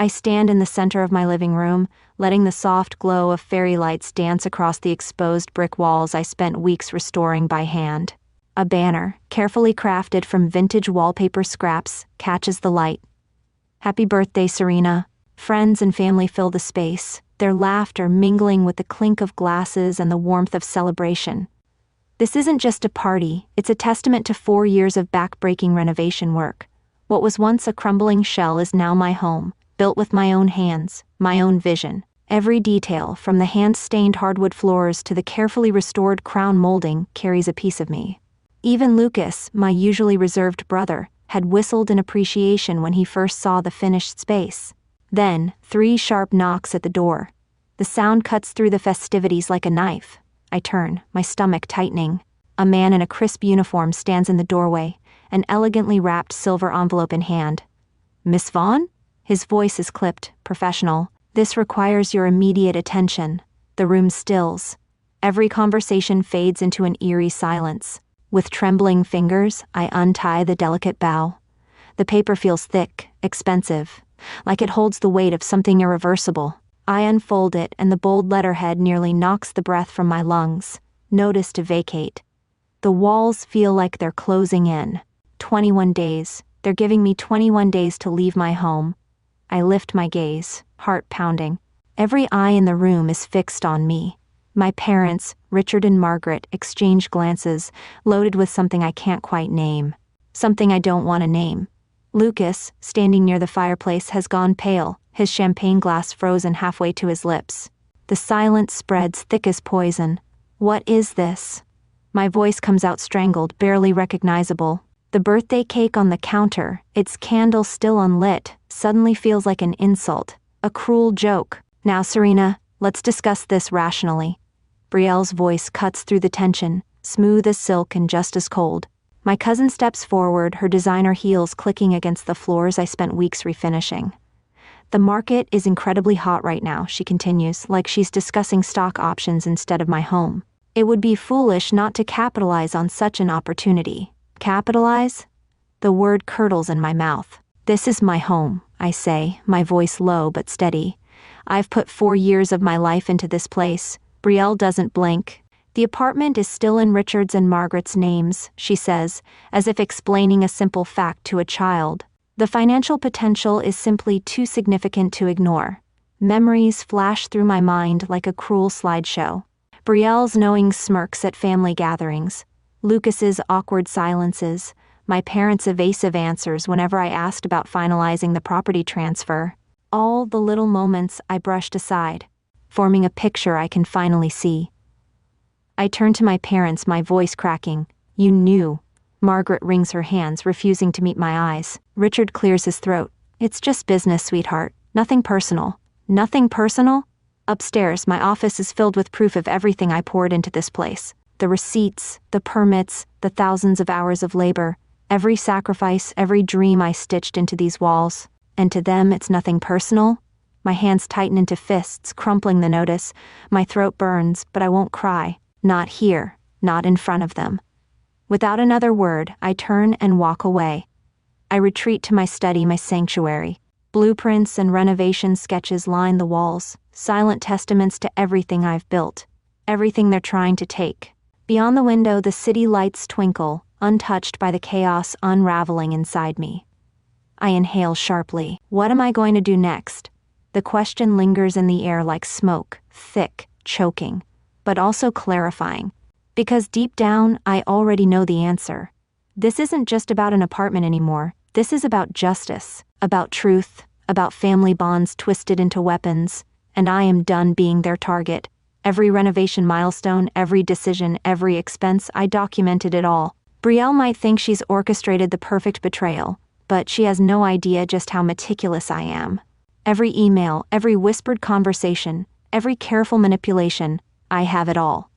I stand in the center of my living room, letting the soft glow of fairy lights dance across the exposed brick walls I spent weeks restoring by hand. A banner, carefully crafted from vintage wallpaper scraps, catches the light. "Happy birthday, Serena." Friends and family fill the space, their laughter mingling with the clink of glasses and the warmth of celebration. This isn't just a party, it's a testament to 4 years of back-breaking renovation work. What was once a crumbling shell is now my home, built with my own hands, my own vision. Every detail, from the hand-stained hardwood floors to the carefully restored crown molding, carries a piece of me. Even Lucas, my usually reserved brother, had whistled in appreciation when he first saw the finished space. Then, 3 sharp knocks at the door. The sound cuts through the festivities like a knife. I turn, my stomach tightening. A man in a crisp uniform stands in the doorway, an elegantly wrapped silver envelope in hand. "Miss Vaughn?" His voice is clipped, professional. "This requires your immediate attention." The room stills. Every conversation fades into an eerie silence. With trembling fingers, I untie the delicate bow. The paper feels thick, expensive, like it holds the weight of something irreversible. I unfold it, and the bold letterhead nearly knocks the breath from my lungs. Notice to vacate. The walls feel like they're closing in. 21 days. They're giving me 21 days to leave my home. I lift my gaze, heart pounding. Every eye in the room is fixed on me. My parents, Richard and Margaret, exchange glances, loaded with something I can't quite name. Something I don't want to name. Lucas, standing near the fireplace, has gone pale, his champagne glass frozen halfway to his lips. The silence spreads thick as poison. What is this? My voice comes out strangled, barely recognizable. The birthday cake on the counter, its candle still unlit, suddenly feels like an insult, a cruel joke. "Now, Serena, let's discuss this rationally." Brielle's voice cuts through the tension, smooth as silk and just as cold. My cousin steps forward, her designer heels clicking against the floors I spent weeks refinishing. "The market is incredibly hot right now," she continues, like she's discussing stock options instead of my home. "It would be foolish not to capitalize on such an opportunity." Capitalize? The word curdles in my mouth. "This is my home," I say, my voice low but steady. "I've put 4 years of my life into this place." Brielle doesn't blink. "The apartment is still in Richard's and Margaret's names," she says, as if explaining a simple fact to a child. "The financial potential is simply too significant to ignore." Memories flash through my mind like a cruel slideshow. Brielle's knowing smirks at family gatherings. Lucas's awkward silences, my parents' evasive answers whenever I asked about finalizing the property transfer. All the little moments I brushed aside, forming a picture I can finally see. I turn to my parents, my voice cracking. "You knew." Margaret wrings her hands, refusing to meet my eyes. Richard clears his throat. "It's just business, sweetheart. Nothing personal." "Nothing personal?" Upstairs, my office is filled with proof of everything I poured into this place. The receipts, the permits, the thousands of hours of labor, every sacrifice, every dream I stitched into these walls. And to them, it's nothing personal? My hands tighten into fists, crumpling the notice. My throat burns, but I won't cry. Not here, not in front of them. Without another word, I turn and walk away. I retreat to my study, my sanctuary. Blueprints and renovation sketches line the walls, silent testaments to everything I've built, everything they're trying to take. Beyond the window, the city lights twinkle, untouched by the chaos unraveling inside me. I inhale sharply. What am I going to do next? The question lingers in the air like smoke, thick, choking, but also clarifying. Because deep down, I already know the answer. This isn't just about an apartment anymore. This is about justice, about truth, about family bonds twisted into weapons, and I am done being their target. Every renovation milestone, every decision, every expense, I documented it all. Brielle might think she's orchestrated the perfect betrayal, but she has no idea just how meticulous I am. Every email, every whispered conversation, every careful manipulation, I have it all.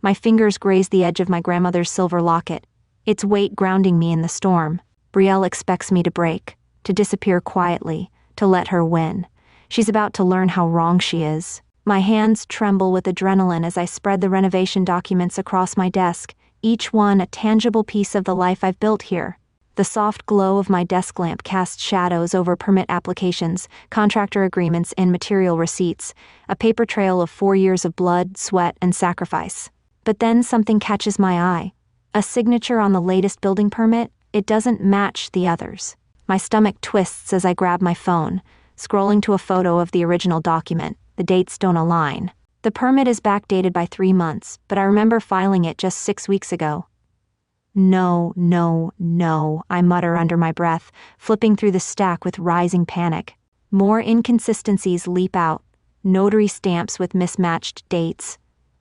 My fingers graze the edge of my grandmother's silver locket, its weight grounding me in the storm. Brielle expects me to break, to disappear quietly, to let her win. She's about to learn how wrong she is. My hands tremble with adrenaline as I spread the renovation documents across my desk, each one a tangible piece of the life I've built here. The soft glow of my desk lamp cast shadows over permit applications, contractor agreements, and material receipts, a paper trail of 4 years of blood, sweat, and sacrifice. But then something catches my eye. A signature on the latest building permit. It doesn't match the others. My stomach twists as I grab my phone, scrolling to a photo of the original document. The dates don't align. The permit is backdated by 3 months, but I remember filing it just 6 weeks ago. No, no, no, I mutter under my breath, flipping through the stack with rising panic. More inconsistencies leap out. Notary stamps with mismatched dates.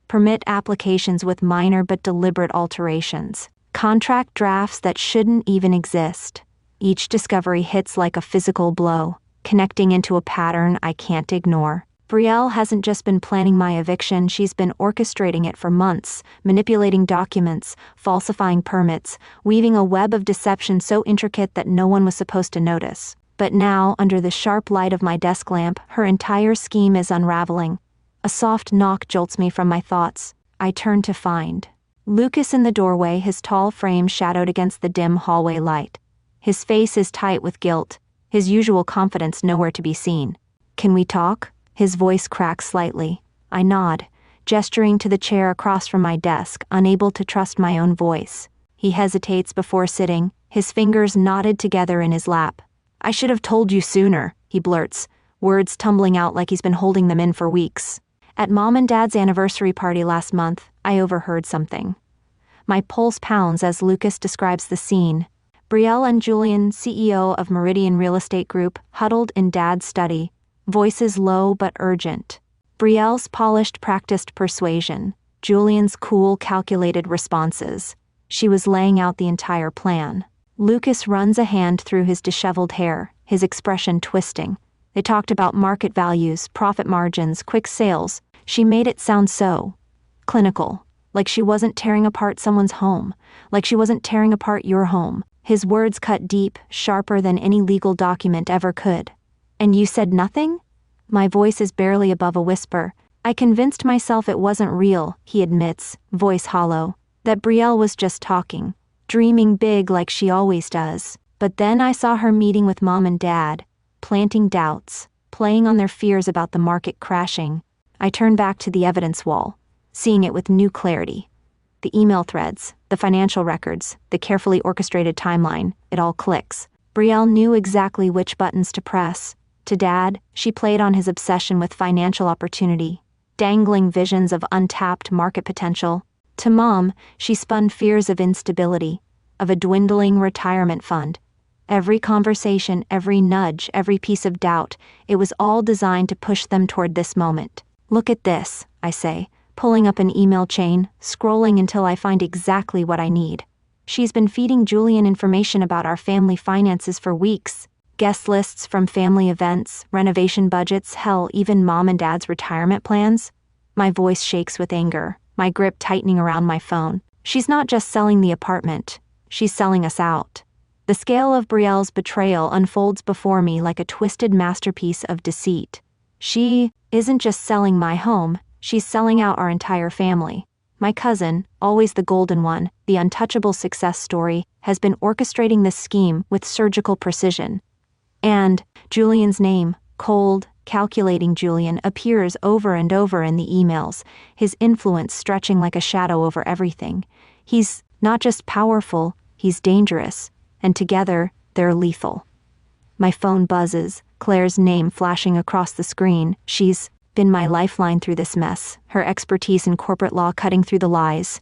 Permit applications with minor but deliberate alterations. Contract drafts that shouldn't even exist. Each discovery hits like a physical blow, connecting into a pattern I can't ignore. Brielle hasn't just been planning my eviction, she's been orchestrating it for months, manipulating documents, falsifying permits, weaving a web of deception so intricate that no one was supposed to notice. But now, under the sharp light of my desk lamp, her entire scheme is unraveling. A soft knock jolts me from my thoughts. I turn to find Lucas in the doorway, his tall frame shadowed against the dim hallway light. His face is tight with guilt, his usual confidence nowhere to be seen. "Can we talk?" His voice cracks slightly. I nod, gesturing to the chair across from my desk, unable to trust my own voice. He hesitates before sitting, his fingers knotted together in his lap. "I should have told you sooner," he blurts, words tumbling out like he's been holding them in for weeks. At Mom and Dad's anniversary party last month, I overheard something. My pulse pounds as Lucas describes the scene. Brielle and Julian, CEO of Meridian Real Estate Group, huddled in Dad's study, voices low but urgent. Brielle's polished, practiced persuasion, Julian's cool, calculated responses. She was laying out the entire plan. Lucas runs a hand through his disheveled hair, his expression twisting. They talked about market values, profit margins, quick sales. She made it sound so clinical, like she wasn't tearing apart someone's home, like she wasn't tearing apart your home. His words cut deep, sharper than any legal document ever could. "And you said nothing?" My voice is barely above a whisper. "I convinced myself it wasn't real," he admits, voice hollow. "That Brielle was just talking, dreaming big like she always does. But then I saw her meeting with Mom and Dad, planting doubts, playing on their fears about the market crashing." I turn back to the evidence wall, seeing it with new clarity. The email threads, the financial records, the carefully orchestrated timeline, it all clicks. Brielle knew exactly which buttons to press. To Dad, she played on his obsession with financial opportunity, dangling visions of untapped market potential. To Mom, she spun fears of instability, of a dwindling retirement fund. Every conversation, every nudge, every piece of doubt, it was all designed to push them toward this moment. "Look at this," I say, pulling up an email chain, scrolling until I find exactly what I need. She's been feeding Julian information about our family finances for weeks. Guest lists from family events, renovation budgets, hell, even Mom and Dad's retirement plans. My voice shakes with anger, my grip tightening around my phone. She's not just selling the apartment, she's selling us out. The scale of Brielle's betrayal unfolds before me like a twisted masterpiece of deceit. She isn't just selling my home, she's selling out our entire family. My cousin, always the golden one, the untouchable success story, has been orchestrating this scheme with surgical precision. And Julian's name, cold, calculating Julian, appears over and over in the emails, his influence stretching like a shadow over everything. He's not just powerful, he's dangerous, and together, they're lethal. My phone buzzes, Claire's name flashing across the screen. She's been my lifeline through this mess, her expertise in corporate law cutting through the lies.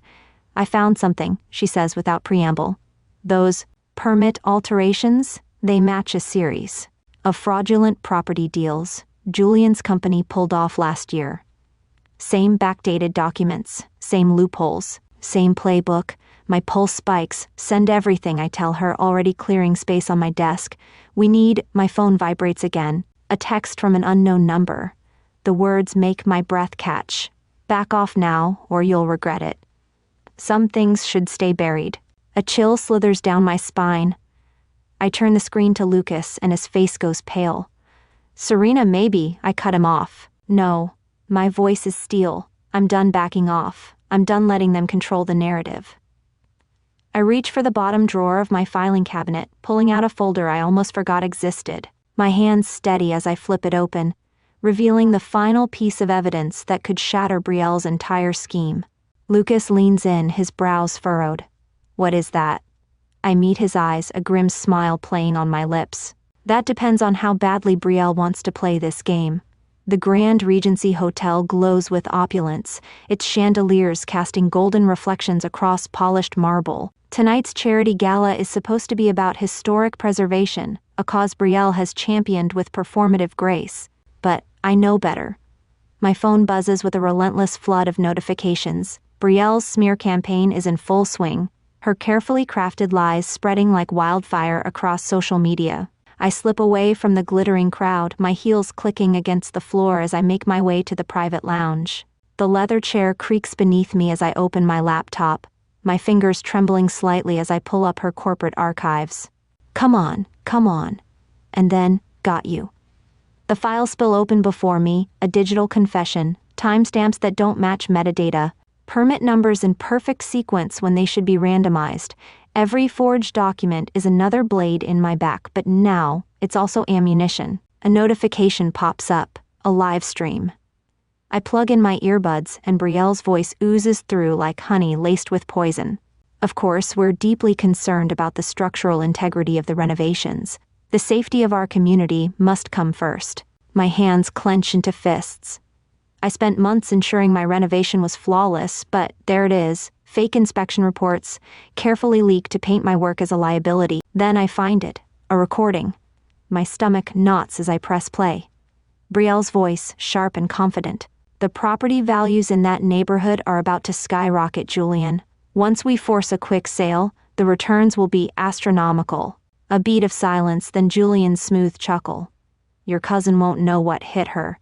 "I found something," she says without preamble. "Those permit alterations, they match a series of fraudulent property deals Julian's company pulled off last year. Same backdated documents, same loopholes, same playbook." My pulse spikes. "Send everything," I tell her, already clearing space on my desk. "We need—" My phone vibrates again. A text from an unknown number. The words make my breath catch. "Back off now, or you'll regret it. Some things should stay buried." A chill slithers down my spine. I turn the screen to Lucas, and his face goes pale. "Serena, maybe," I cut him off. "No." My voice is steel. I'm done backing off. I'm done letting them control the narrative. I reach for the bottom drawer of my filing cabinet, pulling out a folder I almost forgot existed. My hands steady as I flip it open, revealing the final piece of evidence that could shatter Brielle's entire scheme. Lucas leans in, his brows furrowed. What is that? I meet his eyes, a grim smile playing on my lips. That depends on how badly Brielle wants to play this game. The Grand Regency Hotel glows with opulence, its chandeliers casting golden reflections across polished marble. Tonight's charity gala is supposed to be about historic preservation, a cause Brielle has championed with performative grace. But I know better. My phone buzzes with a relentless flood of notifications. Brielle's smear campaign is in full swing, her carefully crafted lies spreading like wildfire across social media. I slip away from the glittering crowd, my heels clicking against the floor as I make my way to the private lounge. The leather chair creaks beneath me as I open my laptop, my fingers trembling slightly as I pull up her corporate archives. Come on. And then, got you. The files spill open before me, a digital confession, timestamps that don't match metadata, permit numbers in perfect sequence when they should be randomized. Every forged document is another blade in my back, but now it's also ammunition. A notification pops up, a live stream. I plug in my earbuds and Brielle's voice oozes through like honey laced with poison. Of course, we're deeply concerned about the structural integrity of the renovations. The safety of our community must come first. My hands clench into fists. I spent months ensuring my renovation was flawless, but there it is, fake inspection reports, carefully leaked to paint my work as a liability. Then I find it, a recording. My stomach knots as I press play. Brielle's voice, sharp and confident. The property values in that neighborhood are about to skyrocket, Julian. Once we force a quick sale, the returns will be astronomical. A beat of silence, then Julian's smooth chuckle. Your cousin won't know what hit her.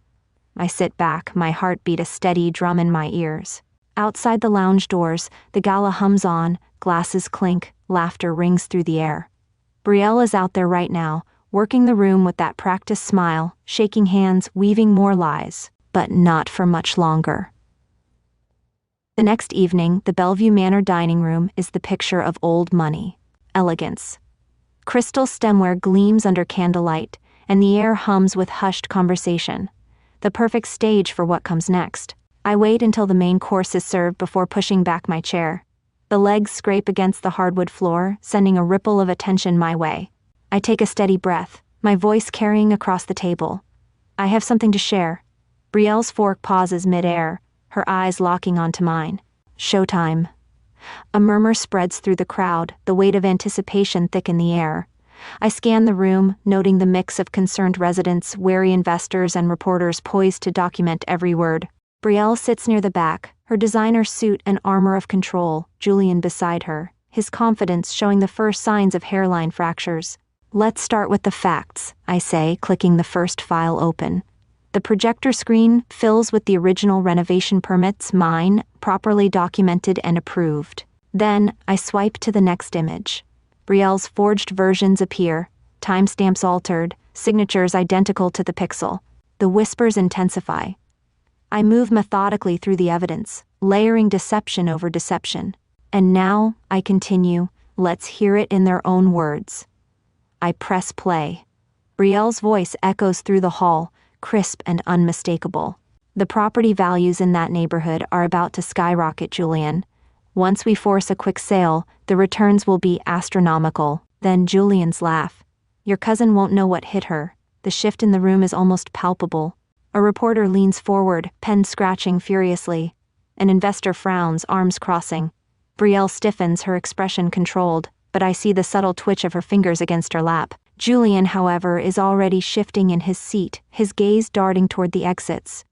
I sit back, my heartbeat a steady drum in my ears. Outside the lounge doors, the gala hums on, glasses clink, laughter rings through the air. Brielle is out there right now, working the room with that practiced smile, shaking hands, weaving more lies. But not for much longer. The next evening, the Bellevue Manor dining room is the picture of old money, elegance. Crystal stemware gleams under candlelight, and the air hums with hushed conversation. The perfect stage for what comes next. I wait until the main course is served before pushing back my chair. The legs scrape against the hardwood floor, sending a ripple of attention my way. I take a steady breath, my voice carrying across the table. I have something to share. Brielle's fork pauses mid-air, her eyes locking onto mine. Showtime. A murmur spreads through the crowd, the weight of anticipation thick in the air. I scan the room, noting the mix of concerned residents, wary investors, and reporters poised to document every word. Brielle sits near the back, her designer suit and armor of control, Julian beside her, his confidence showing the first signs of hairline fractures. Let's start with the facts, I say, clicking the first file open. The projector screen fills with the original renovation permits, mine, properly documented and approved. Then, I swipe to the next image. Brielle's forged versions appear, timestamps altered, signatures identical to the pixel. The whispers intensify. I move methodically through the evidence, layering deception over deception. And now, I continue, let's hear it in their own words. I press play. Brielle's voice echoes through the hall, crisp and unmistakable. The property values in that neighborhood are about to skyrocket, Julian. Once we force a quick sale, the returns will be astronomical. Then Julian's laugh. Your cousin won't know what hit her. The shift in the room is almost palpable. A reporter leans forward, pen scratching furiously. An investor frowns, arms crossing. Brielle stiffens, her expression controlled, but I see the subtle twitch of her fingers against her lap. Julian, however, is already shifting in his seat, his gaze darting toward the exits.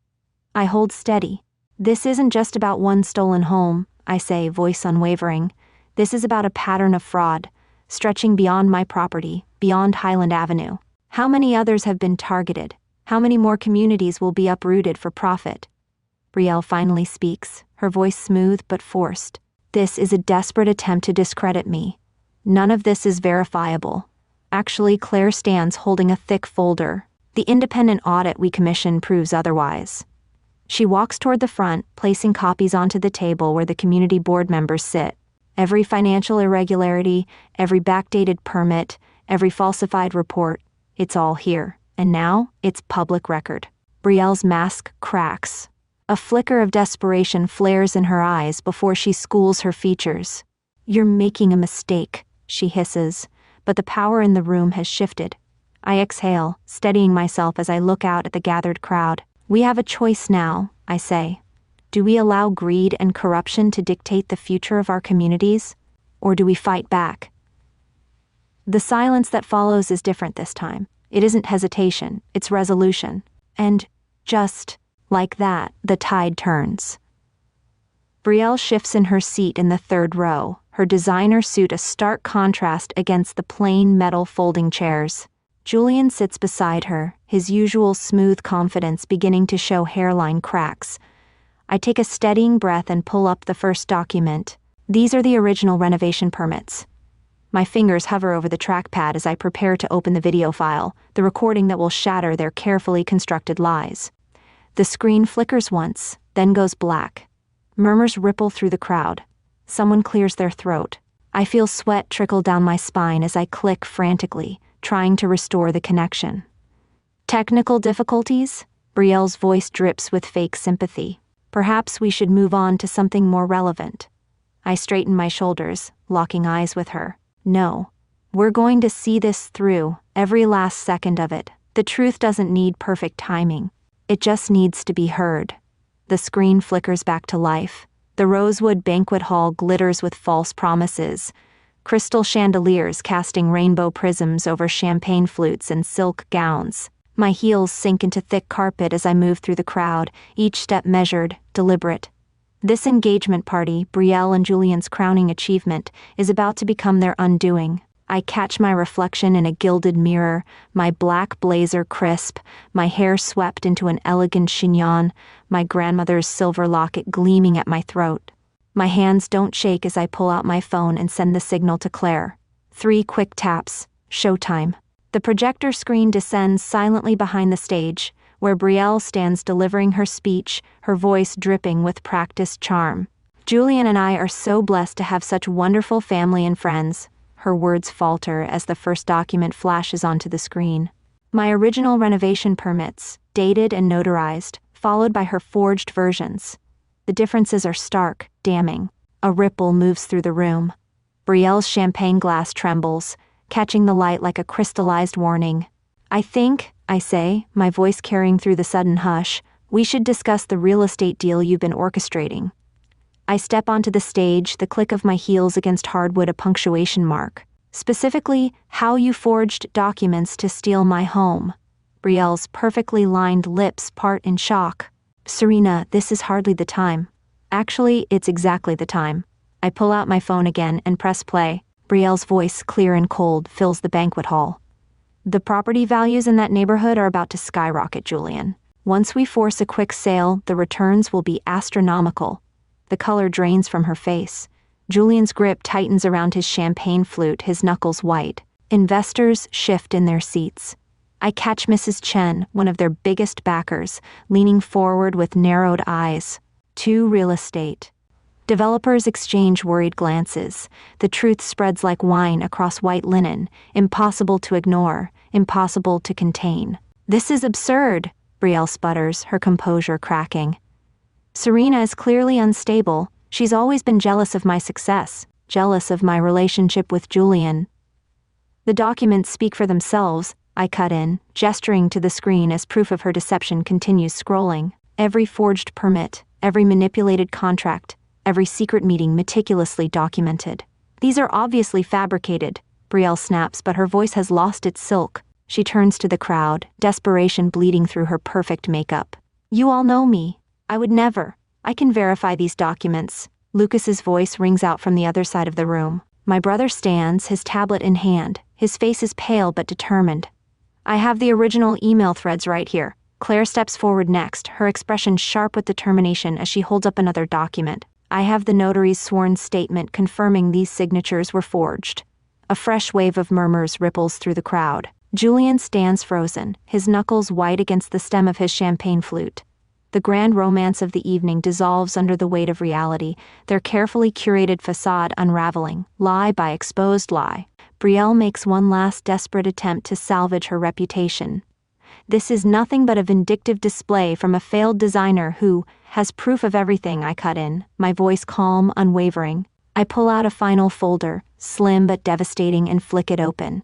I hold steady. This isn't just about one stolen home, I say, voice unwavering. This is about a pattern of fraud, stretching beyond my property, beyond Highland Avenue. How many others have been targeted? How many more communities will be uprooted for profit? Brielle finally speaks, her voice smooth but forced. This is a desperate attempt to discredit me. None of this is verifiable. Actually, Claire stands holding a thick folder. The independent audit we commissioned proves otherwise. She walks toward the front, placing copies onto the table where the community board members sit. Every financial irregularity, every backdated permit, every falsified report, it's all here. And now, it's public record. Brielle's mask cracks. A flicker of desperation flares in her eyes before she schools her features. "You're making a mistake," she hisses, but the power in the room has shifted. I exhale, steadying myself as I look out at the gathered crowd. "We have a choice now," I say. "Do we allow greed and corruption to dictate the future of our communities? Or do we fight back?" The silence that follows is different this time. It isn't hesitation, it's resolution. And just like that, the tide turns. Brielle shifts in her seat in the third row, her designer suit a stark contrast against the plain metal folding chairs. Julian sits beside her, his usual smooth confidence beginning to show hairline cracks. I take a steadying breath and pull up the first document. These are the original renovation permits. My fingers hover over the trackpad as I prepare to open the video file, the recording that will shatter their carefully constructed lies. The screen flickers once, then goes black. Murmurs ripple through the crowd. Someone clears their throat. I feel sweat trickle down my spine as I click frantically, trying to restore the connection. "Technical difficulties?" Brielle's voice drips with fake sympathy. "Perhaps we should move on to something more relevant." I straighten my shoulders, locking eyes with her. "No. We're going to see this through, every last second of it. The truth doesn't need perfect timing. It just needs to be heard." The screen flickers back to life. The Rosewood banquet hall glitters with false promises. Crystal chandeliers casting rainbow prisms over champagne flutes and silk gowns. My heels sink into thick carpet as I move through the crowd, each step measured, deliberate. This engagement party, Brielle and Julian's crowning achievement, is about to become their undoing. I catch my reflection in a gilded mirror, my black blazer crisp, my hair swept into an elegant chignon, my grandmother's silver locket gleaming at my throat. My hands don't shake as I pull out my phone and send the signal to Claire. 3 quick taps. Showtime. The projector screen descends silently behind the stage, where Brielle stands delivering her speech, her voice dripping with practiced charm. "Julian and I are so blessed to have such wonderful family and friends." Her words falter as the first document flashes onto the screen. My original renovation permits, dated and notarized, followed by her forged versions. The differences are stark, damning. A ripple moves through the room. Brielle's champagne glass trembles, catching the light like a crystallized warning. "I think," I say, my voice carrying through the sudden hush, "we should discuss the real estate deal you've been orchestrating." I step onto the stage, the click of my heels against hardwood a punctuation mark. "Specifically, how you forged documents to steal my home." Brielle's perfectly lined lips part in shock. "Serena, this is hardly the time." "Actually, it's exactly the time." I pull out my phone again and press play. Brielle's voice, clear and cold, fills the banquet hall. "The property values in that neighborhood are about to skyrocket, Julian. Once we force a quick sale, the returns will be astronomical." The color drains from her face. Julian's grip tightens around his champagne flute, his knuckles white. Investors shift in their seats. I catch Mrs. Chen, one of their biggest backers, leaning forward with narrowed eyes. "To real estate." Developers exchange worried glances. The truth spreads like wine across white linen, impossible to ignore, impossible to contain. "This is absurd," Brielle sputters, her composure cracking. "Serena is clearly unstable. She's always been jealous of my success, jealous of my relationship with Julian." "The documents speak for themselves," I cut in, gesturing to the screen as proof of her deception continues scrolling. Every forged permit, every manipulated contract, every secret meeting meticulously documented. "These are obviously fabricated," Brielle snaps, but her voice has lost its silk. She turns to the crowd, desperation bleeding through her perfect makeup. "You all know me. I would never. I can verify these documents." Lucas's voice rings out from the other side of the room. My brother stands, his tablet in hand. His face is pale but determined. "I have the original email threads right here." Claire steps forward next, her expression sharp with determination as she holds up another document. "I have the notary's sworn statement confirming these signatures were forged." A fresh wave of murmurs ripples through the crowd. Julian stands frozen, his knuckles white against the stem of his champagne flute. The grand romance of the evening dissolves under the weight of reality, their carefully curated facade unraveling, lie by exposed lie. Brielle makes one last desperate attempt to salvage her reputation. This is nothing but a vindictive display from a failed designer who has proof of everything. I cut in, my voice calm, unwavering. I pull out a final folder, slim but devastating, and flick it open.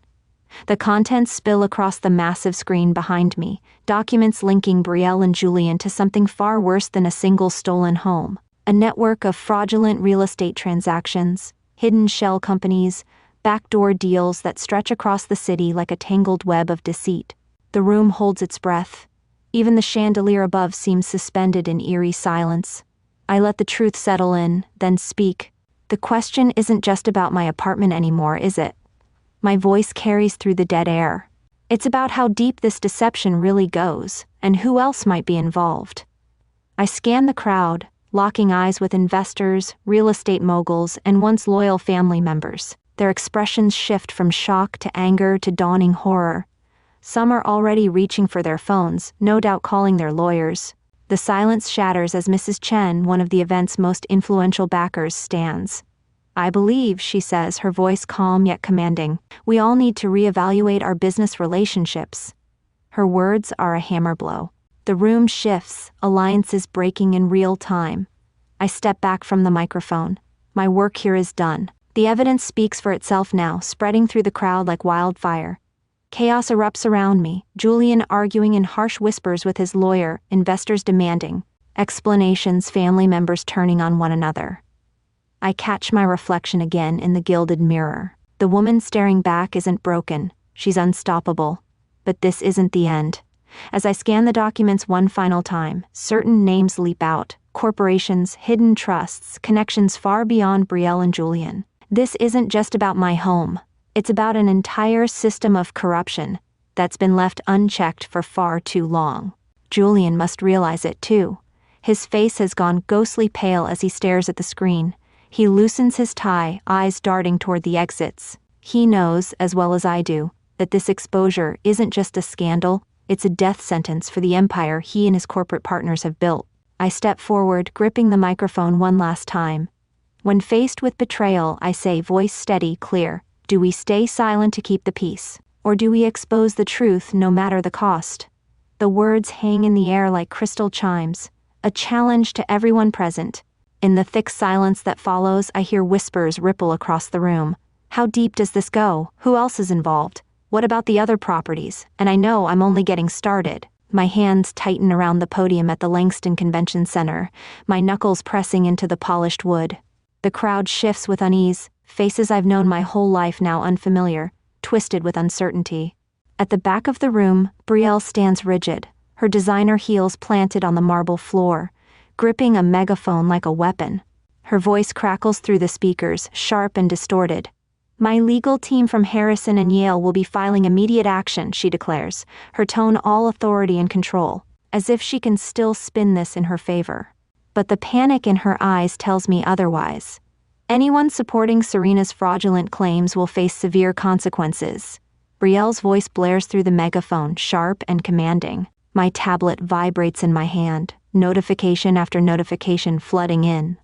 The contents spill across the massive screen behind me, documents linking Brielle and Julian to something far worse than a single stolen home. A network of fraudulent real estate transactions, hidden shell companies, backdoor deals that stretch across the city like a tangled web of deceit. The room holds its breath. Even the chandelier above seems suspended in eerie silence. I let the truth settle in, then speak. The question isn't just about my apartment anymore, is it? My voice carries through the dead air. It's about how deep this deception really goes, and who else might be involved. I scan the crowd, locking eyes with investors, real estate moguls, and once loyal family members. Their expressions shift from shock to anger to dawning horror. Some are already reaching for their phones, no doubt calling their lawyers. The silence shatters as Mrs. Chen, one of the event's most influential backers, stands. "I believe," she says, her voice calm yet commanding, "we all need to reevaluate our business relationships." Her words are a hammer blow. The room shifts, alliances breaking in real time. I step back from the microphone. My work here is done. The evidence speaks for itself now, spreading through the crowd like wildfire. Chaos erupts around me, Julian arguing in harsh whispers with his lawyer, investors demanding explanations, family members turning on one another. I catch my reflection again in the gilded mirror. The woman staring back isn't broken, she's unstoppable. But this isn't the end. As I scan the documents one final time, certain names leap out: corporations, hidden trusts, connections far beyond Brielle and Julian. This isn't just about my home. It's about an entire system of corruption that's been left unchecked for far too long. Julian must realize it too. His face has gone ghostly pale as he stares at the screen. He loosens his tie, eyes darting toward the exits. He knows, as well as I do, that this exposure isn't just a scandal, it's a death sentence for the empire he and his corporate partners have built. I step forward, gripping the microphone one last time. When faced with betrayal, I say, voice steady, clear, do we stay silent to keep the peace? Or do we expose the truth no matter the cost? The words hang in the air like crystal chimes, a challenge to everyone present. In the thick silence that follows, I hear whispers ripple across the room. How deep does this go? Who else is involved? What about the other properties? And I know I'm only getting started. My hands tighten around the podium at the Langston Convention Center, my knuckles pressing into the polished wood. The crowd shifts with unease, faces I've known my whole life now unfamiliar, twisted with uncertainty. At the back of the room, Brielle stands rigid, her designer heels planted on the marble floor, gripping a megaphone like a weapon. Her voice crackles through the speakers, sharp and distorted. "My legal team from Harrison and Yale will be filing immediate action," she declares, her tone all authority and control, as if she can still spin this in her favor. But the panic in her eyes tells me otherwise. Anyone supporting Serena's fraudulent claims will face severe consequences. Brielle's voice blares through the megaphone, sharp and commanding. My tablet vibrates in my hand, notification after notification flooding in.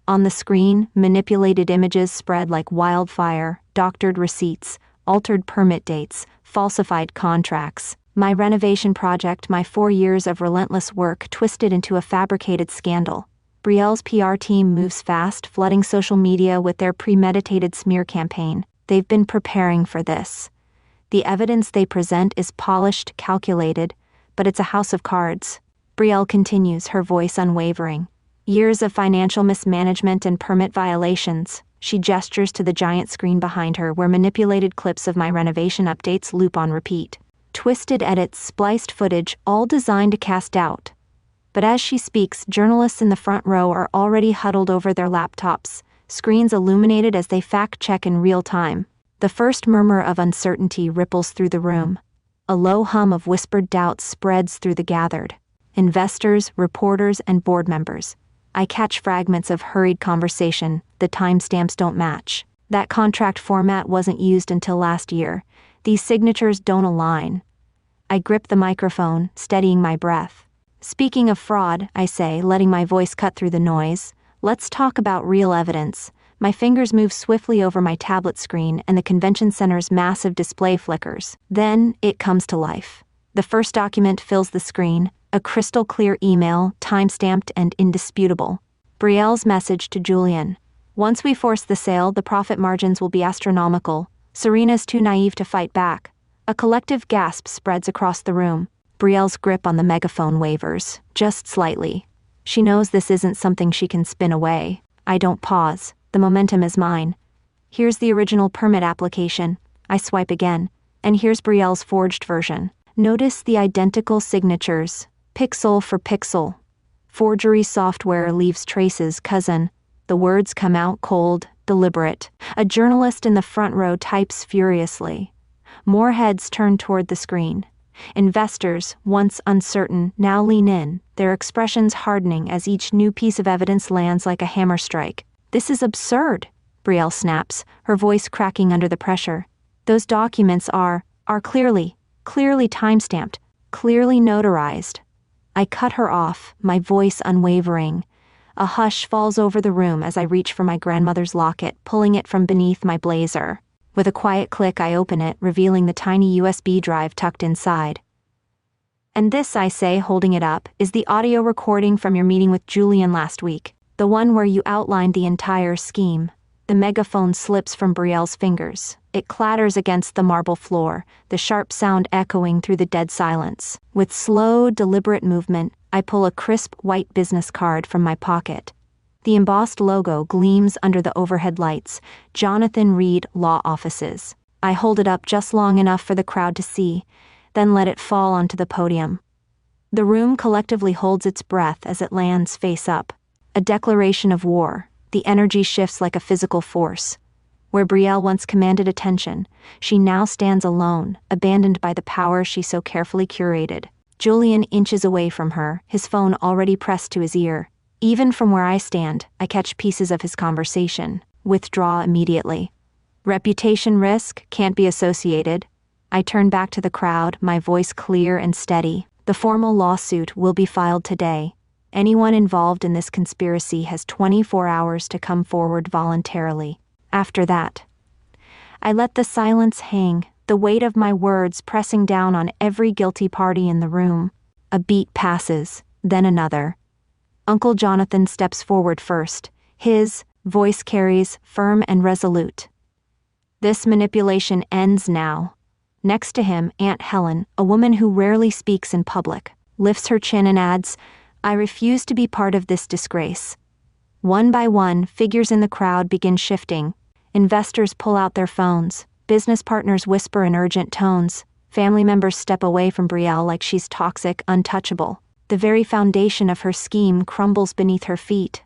On the screen, manipulated images spread like wildfire, doctored receipts, altered permit dates, falsified contracts. My renovation project, my 4 years of relentless work, twisted into a fabricated scandal. Brielle's PR team moves fast, flooding social media with their premeditated smear campaign. They've been preparing for this. The evidence they present is polished, calculated, but it's a house of cards. Brielle continues, her voice unwavering. Years of financial mismanagement and permit violations. She gestures to the giant screen behind her where manipulated clips of my renovation updates loop on repeat. Twisted edits, spliced footage, all designed to cast doubt. But as she speaks, journalists in the front row are already huddled over their laptops, screens illuminated as they fact-check in real time. The first murmur of uncertainty ripples through the room. A low hum of whispered doubt spreads through the gathered. Investors, reporters, and board members. I catch fragments of hurried conversation, the timestamps don't match. That contract format wasn't used until last year. These signatures don't align. I grip the microphone, steadying my breath. Speaking of fraud, I say, letting my voice cut through the noise, let's talk about real evidence. My fingers move swiftly over my tablet screen and the convention center's massive display flickers. Then, it comes to life. The first document fills the screen, a crystal-clear email, time-stamped and indisputable. Brielle's message to Julian. Once we force the sale, the profit margins will be astronomical. Serena's too naive to fight back. A collective gasp spreads across the room. Brielle's grip on the megaphone wavers, just slightly. She knows this isn't something she can spin away. I don't pause. The momentum is mine. Here's the original permit application. I swipe again. And here's Brielle's forged version. Notice the identical signatures. Pixel for pixel. Forgery software leaves traces, cousin. The words come out cold, deliberate. A journalist in the front row types furiously. More heads turn toward the screen. Investors, once uncertain, now lean in, their expressions hardening as each new piece of evidence lands like a hammer strike. This is absurd, Brielle snaps, her voice cracking under the pressure. Those documents are clearly time-stamped, clearly notarized. I cut her off, my voice unwavering. A hush falls over the room as I reach for my grandmother's locket, pulling it from beneath my blazer. With a quiet click, I open it, revealing the tiny USB drive tucked inside. And this, I say, holding it up, is the audio recording from your meeting with Julian last week, the one where you outlined the entire scheme. The megaphone slips from Brielle's fingers. It clatters against the marble floor, the sharp sound echoing through the dead silence. With slow, deliberate movement, I pull a crisp white business card from my pocket. The embossed logo gleams under the overhead lights. Jonathan Reed Law Offices. I hold it up just long enough for the crowd to see, then let it fall onto the podium. The room collectively holds its breath as it lands face up. A declaration of war. The energy shifts like a physical force. Where Brielle once commanded attention, she now stands alone, abandoned by the power she so carefully curated. Julian inches away from her, his phone already pressed to his ear. Even from where I stand, I catch pieces of his conversation. Withdraw immediately. Reputation risk can't be associated. I turn back to the crowd, my voice clear and steady. The formal lawsuit will be filed today. Anyone involved in this conspiracy has 24 hours to come forward voluntarily. After that, I let the silence hang, the weight of my words pressing down on every guilty party in the room. A beat passes, then another. Uncle Jonathan steps forward first. His voice carries, firm and resolute. This manipulation ends now. Next to him, Aunt Helen, a woman who rarely speaks in public, lifts her chin and adds, I refuse to be part of this disgrace. One by one, figures in the crowd begin shifting. Investors pull out their phones. Business partners whisper in urgent tones. Family members step away from Brielle like she's toxic, untouchable. The very foundation of her scheme crumbles beneath her feet.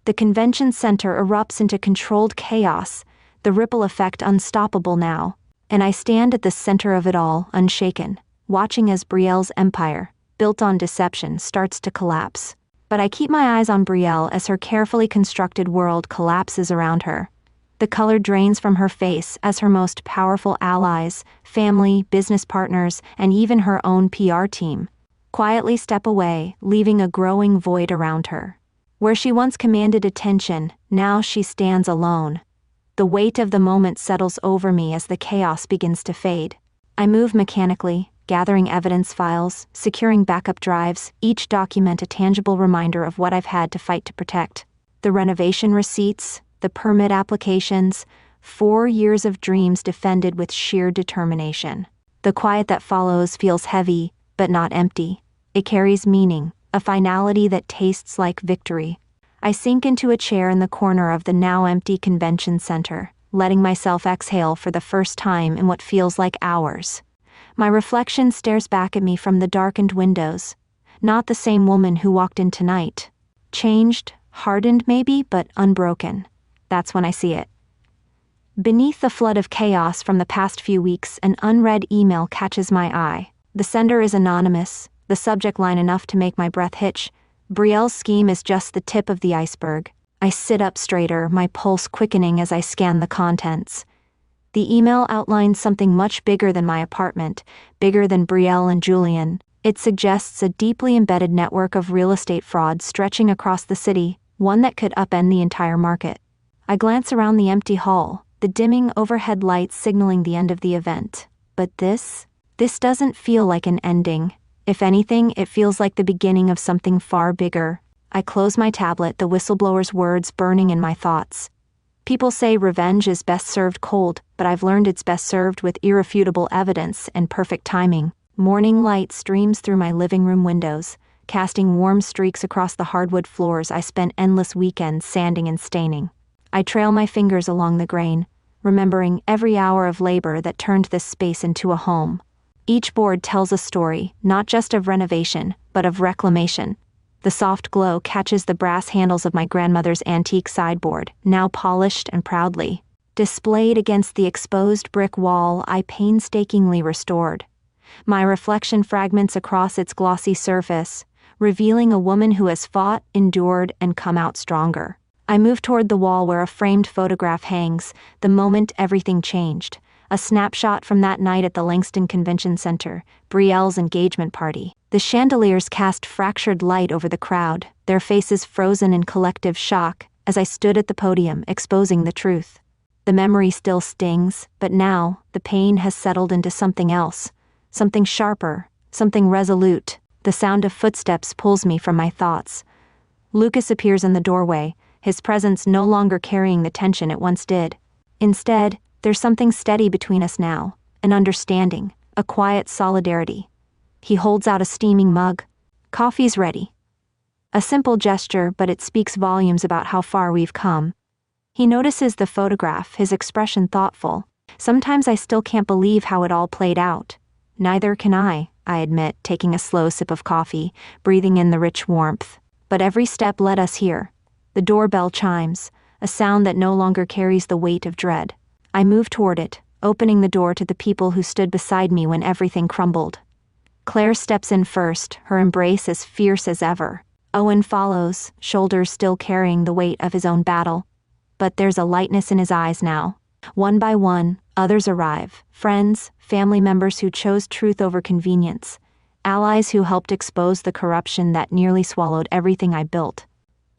The convention center erupts into controlled chaos, the ripple effect unstoppable now. And I stand at the center of it all, unshaken, watching as Brielle's empire, built on deception, starts to collapse. But I keep my eyes on Brielle as her carefully constructed world collapses around her. The color drains from her face as her most powerful allies, family, business partners, and even her own PR team quietly step away, leaving a growing void around her. Where she once commanded attention, now she stands alone. The weight of the moment settles over me as the chaos begins to fade. I move mechanically, gathering evidence files, securing backup drives, each document a tangible reminder of what I've had to fight to protect. The renovation receipts, the permit applications, 4 years of dreams defended with sheer determination. The quiet that follows feels heavy, but not empty. It carries meaning, a finality that tastes like victory. I sink into a chair in the corner of the now empty convention center, letting myself exhale for the first time in what feels like hours. My reflection stares back at me from the darkened windows. Not the same woman who walked in tonight. Changed, hardened maybe, but unbroken. That's when I see it. Beneath the flood of chaos from the past few weeks, an unread email catches my eye. The sender is anonymous, the subject line enough to make my breath hitch. Brielle's scheme is just the tip of the iceberg. I sit up straighter, my pulse quickening as I scan the contents. The email outlines something much bigger than my apartment, bigger than Brielle and Julian. It suggests a deeply embedded network of real estate fraud stretching across the city, one that could upend the entire market. I glance around the empty hall, the dimming overhead lights signaling the end of the event. But this doesn't feel like an ending. If anything, it feels like the beginning of something far bigger. I close my tablet, the whistleblower's words burning in my thoughts. People say revenge is best served cold, but I've learned it's best served with irrefutable evidence and perfect timing. Morning light streams through my living room windows, casting warm streaks across the hardwood floors I spent endless weekends sanding and staining. I trail my fingers along the grain, remembering every hour of labor that turned this space into a home. Each board tells a story, not just of renovation, but of reclamation. The soft glow catches the brass handles of my grandmother's antique sideboard, now polished and proudly displayed against the exposed brick wall I painstakingly restored. My reflection fragments across its glossy surface, revealing a woman who has fought, endured, and come out stronger. I move toward the wall where a framed photograph hangs, the moment everything changed. A snapshot from that night at the Langston Convention Center, Brielle's engagement party. The chandeliers cast fractured light over the crowd, their faces frozen in collective shock as I stood at the podium exposing the truth. The memory still stings, but now the pain has settled into something else, something sharper, something resolute. The sound of footsteps pulls me from my thoughts. Lucas appears in the doorway, his presence no longer carrying the tension it once did. Instead, there's something steady between us now, an understanding, a quiet solidarity. He holds out a steaming mug. Coffee's ready. A simple gesture, but it speaks volumes about how far we've come. He notices the photograph, his expression thoughtful. Sometimes I still can't believe how it all played out. Neither can I admit, taking a slow sip of coffee, breathing in the rich warmth. But every step led us here. The doorbell chimes, a sound that no longer carries the weight of dread. I move toward it, opening the door to the people who stood beside me when everything crumbled. Claire steps in first, her embrace as fierce as ever. Owen follows, shoulders still carrying the weight of his own battle. But there's a lightness in his eyes now. One by one, others arrive. Friends, family members who chose truth over convenience. Allies who helped expose the corruption that nearly swallowed everything I built.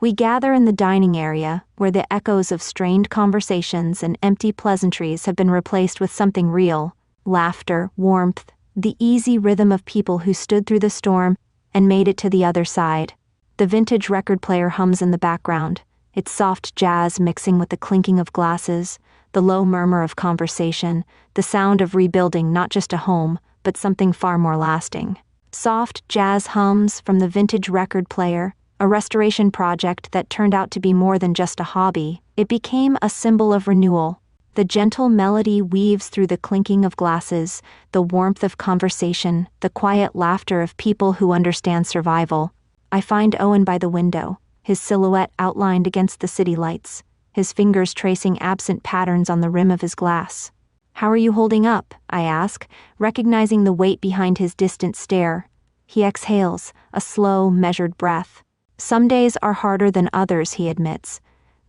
We gather in the dining area, where the echoes of strained conversations and empty pleasantries have been replaced with something real. Laughter, warmth, the easy rhythm of people who stood through the storm and made it to the other side. The vintage record player hums in the background, its soft jazz mixing with the clinking of glasses, the low murmur of conversation, the sound of rebuilding not just a home, but something far more lasting. Soft jazz hums from the vintage record player, a restoration project that turned out to be more than just a hobby. It became a symbol of renewal. The gentle melody weaves through the clinking of glasses, the warmth of conversation, the quiet laughter of people who understand survival. I find Owen by the window, his silhouette outlined against the city lights, his fingers tracing absent patterns on the rim of his glass. "How are you holding up?" I ask, recognizing the weight behind his distant stare. He exhales, a slow, measured breath. "Some days are harder than others," he admits.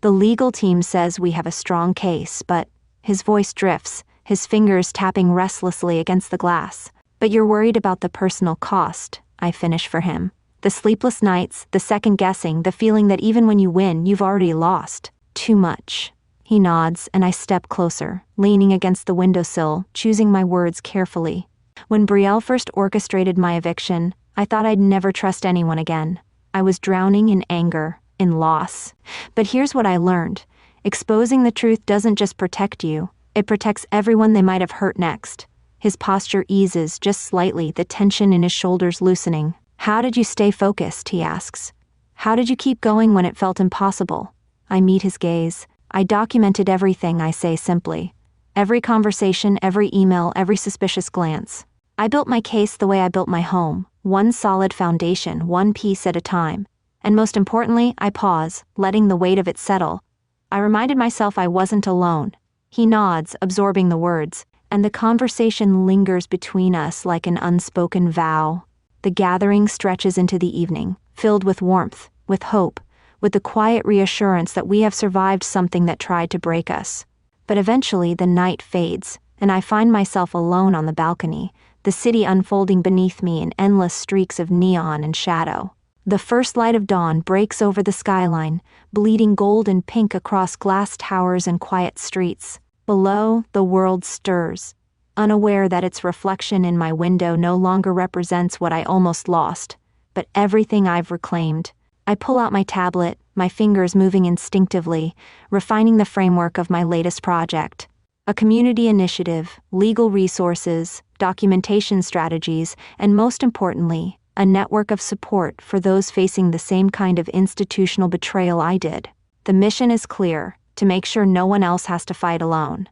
"The legal team says we have a strong case, but..." His voice drifts, his fingers tapping restlessly against the glass. "But you're worried about the personal cost," I finish for him. "The sleepless nights, the second-guessing, the feeling that even when you win, you've already lost. Too much." He nods, and I step closer, leaning against the windowsill, choosing my words carefully. When Brielle first orchestrated my eviction, I thought I'd never trust anyone again. I was drowning in anger, in loss. But here's what I learned. Exposing the truth doesn't just protect you, it protects everyone they might have hurt next. His posture eases just slightly, the tension in his shoulders loosening. "How did you stay focused?" he asks. "How did you keep going when it felt impossible?" I meet his gaze. "I documented everything," I say simply. Every conversation, every email, every suspicious glance. I built my case the way I built my home, one solid foundation, one piece at a time. And most importantly, I pause, letting the weight of it settle. I reminded myself I wasn't alone. He nods, absorbing the words, and the conversation lingers between us like an unspoken vow. The gathering stretches into the evening, filled with warmth, with hope, with the quiet reassurance that we have survived something that tried to break us. But eventually the night fades, and I find myself alone on the balcony, the city unfolding beneath me in endless streaks of neon and shadow. The first light of dawn breaks over the skyline, bleeding gold and pink across glass towers and quiet streets. Below, the world stirs, unaware that its reflection in my window no longer represents what I almost lost, but everything I've reclaimed. I pull out my tablet, my fingers moving instinctively, refining the framework of my latest project. A community initiative, legal resources, documentation strategies, and most importantly, a network of support for those facing the same kind of institutional betrayal I did. The mission is clear: to make sure no one else has to fight alone.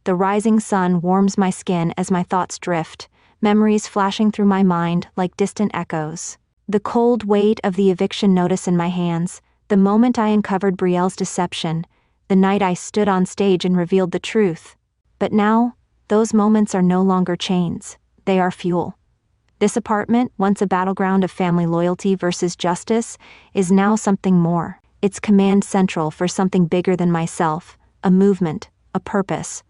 The rising sun warms my skin as my thoughts drift, memories flashing through my mind like distant echoes. The cold weight of the eviction notice in my hands, the moment I uncovered Brielle's deception, the night I stood on stage and revealed the truth. But now, those moments are no longer chains, they are fuel. This apartment, once a battleground of family loyalty versus justice, is now something more. It's command central for something bigger than myself, a movement, a purpose.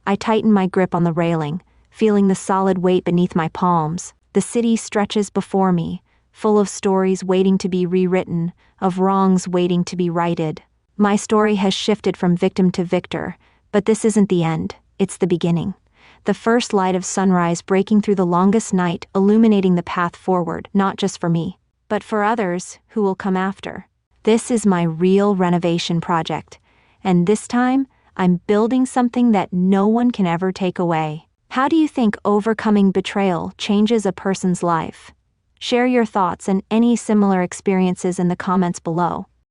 I tighten my grip on the railing, feeling the solid weight beneath my palms. The city stretches before me, full of stories waiting to be rewritten, of wrongs waiting to be righted. My story has shifted from victim to victor, but this isn't the end, it's the beginning. The first light of sunrise breaking through the longest night, illuminating the path forward, not just for me, but for others who will come after. This is my real renovation project, and this time, I'm building something that no one can ever take away. How do you think overcoming betrayal changes a person's life? Share your thoughts and any similar experiences in the comments below.